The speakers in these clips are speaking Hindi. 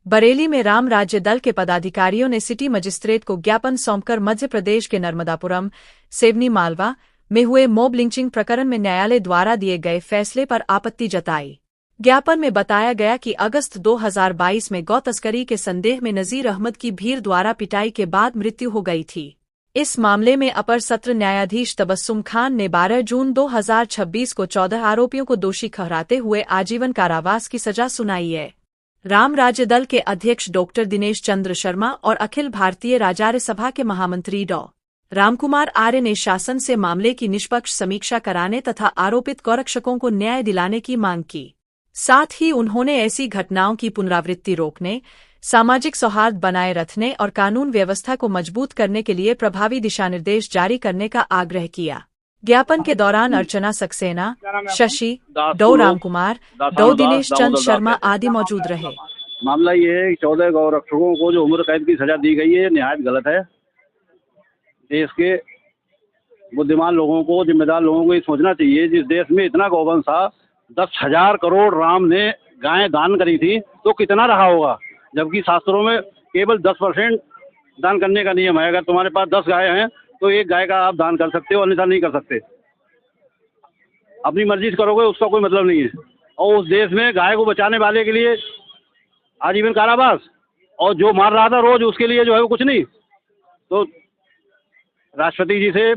बरेली में राम राज्य दल के पदाधिकारियों ने सिटी मजिस्ट्रेट को ज्ञापन सौंपकर मध्य प्रदेश के नर्मदापुरम, सेवनी मालवा में हुए मॉब लिंचिंग प्रकरण में न्यायालय द्वारा दिए गए फैसले पर आपत्ति जताई। ज्ञापन में बताया गया कि अगस्त 2022 में गौ तस्करी के संदेह में नजीर अहमद की भीड़ द्वारा पिटाई के बाद मृत्यु हो गई थी। इस मामले में अपर सत्र न्यायाधीश तबस्सुम खान ने 12 जून 2026 को 14 आरोपियों को दोषी ठहराते हुए आजीवन कारावास की सजा सुनाई है। राम राज्य दल के अध्यक्ष डॉक्टर दिनेश चंद्र शर्मा और अखिल भारतीय राजार्य सभा के महामंत्री डॉ. रामकुमार आर्य ने शासन से मामले की निष्पक्ष समीक्षा कराने तथा आरोपित गौरक्षकों को न्याय दिलाने की मांग की। साथ ही उन्होंने ऐसी घटनाओं की पुनरावृत्ति रोकने, सामाजिक सौहार्द बनाए रखने और कानून व्यवस्था को मजबूत करने के लिए प्रभावी दिशानिर्देश जारी करने का आग्रह किया। ज्ञापन के दौरान अर्चना सक्सेना, शशि, डॉ. रामकुमार, डॉ. दिनेश चंद्र शर्मा आदि मौजूद रहे। मामला ये है कि 14 गौरक्षकों को जो उम्र कैद की सजा दी गई है निहायत गलत है। देश के बुद्धिमान लोगों को, जिम्मेदार लोगों को ये सोचना चाहिए, जिस देश में इतना गौवंश था, 10,000 करोड़ राम ने गायें दान करी थी, तो कितना रहा होगा। जबकि शास्त्रों में केवल 10% दान करने का नियम है। अगर तुम्हारे पास 10 गाय हैं तो एक गाय का आप दान कर सकते हो, अन्यथा नहीं कर सकते। अपनी मर्जी से करोगे उसका कोई मतलब नहीं है। और उस देश में गाय को बचाने वाले के लिए आजीवन कारावास, और जो मार रहा था रोज उसके लिए जो है वो कुछ नहीं। तो राष्ट्रपति जी से,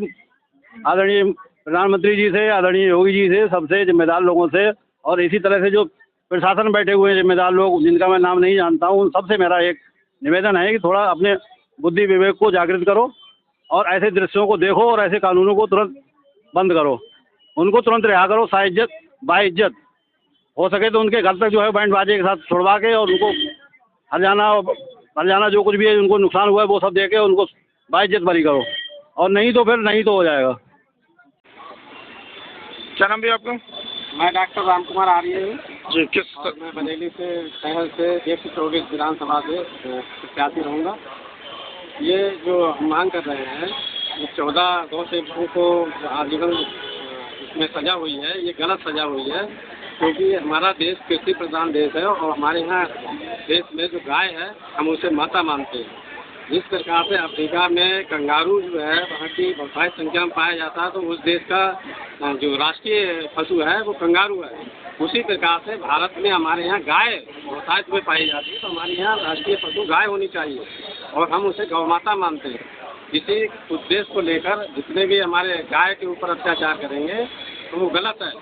आदरणीय प्रधानमंत्री जी से, आदरणीय योगी जी से, सबसे जिम्मेदार लोगों से, और इसी तरह से जो प्रशासन में बैठे हुए हैं जिम्मेदार लोग, जिनका मैं नाम नहीं जानता हूँ, उन सबसे मेरा एक निवेदन है कि थोड़ा अपने बुद्धि विवेक को जागृत करो और ऐसे दृश्यों को देखो और ऐसे कानूनों को तुरंत बंद करो। उनको तुरंत रिहा करो, साइज्जत बाइज्जत। हो सके तो उनके घर तक जो है बैंड बाजे के साथ छुड़वा के और उनको हरजाना जो कुछ भी है उनको नुकसान हुआ है वो सब दे के उनको बाइज्जत बरी करो, और नहीं तो फिर नहीं तो हो जाएगा। क्या नाम भी आपका? मैं डॉक्टर रामकुमार आर्य हूँ जी। किस मैं बरेली से शहर से 124 विधानसभा से प्रत्याशी रहूँगा। ये जो हम मांग कर रहे हैं, 14 गौ सेवकों को आजीवन इसमें सजा हुई है, ये गलत सजा हुई है, क्योंकि हमारा देश कृषि प्रधान देश है और हमारे यहाँ देश में जो गाय है हम उसे माता मानते हैं। जिस प्रकार से अफ्रीका में कंगारू जो है वहाँ की बहुतायत संख्या में पाया जाता है, तो उस देश का जो राष्ट्रीय पशु है वो कंगारू है। उसी प्रकार से भारत में हमारे यहाँ गाय बहुतायत में पाई जाती है, तो हमारे यहाँ राष्ट्रीय पशु गाय होनी चाहिए और हम उसे गौ माता मानते हैं। इसी उद्देश्य को लेकर जितने भी हमारे गाय के ऊपर अत्याचार करेंगे तो वो गलत है।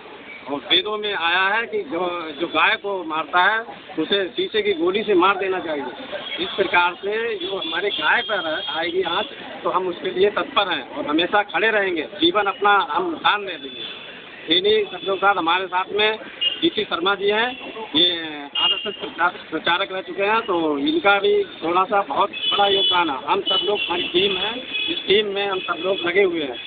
और वेदों में आया है कि जो गाय को मारता है उसे शीशे की गोली से मार देना चाहिए। इस प्रकार से जो हमारे गाय पर आएगी आँच तो हम उसके लिए तत्पर हैं और हमेशा खड़े रहेंगे, जीवन अपना हम दान दे देंगे। इन्हीं शब्दों के साथ हमारे साथ में DC शर्मा जी हैं, ये RSS प्रचारक रह चुके हैं, तो इनका भी थोड़ा सा बहुत बड़ा योगदान है। हम सब लोग हमारी टीम है, इस टीम में हम सब लोग लगे हुए हैं।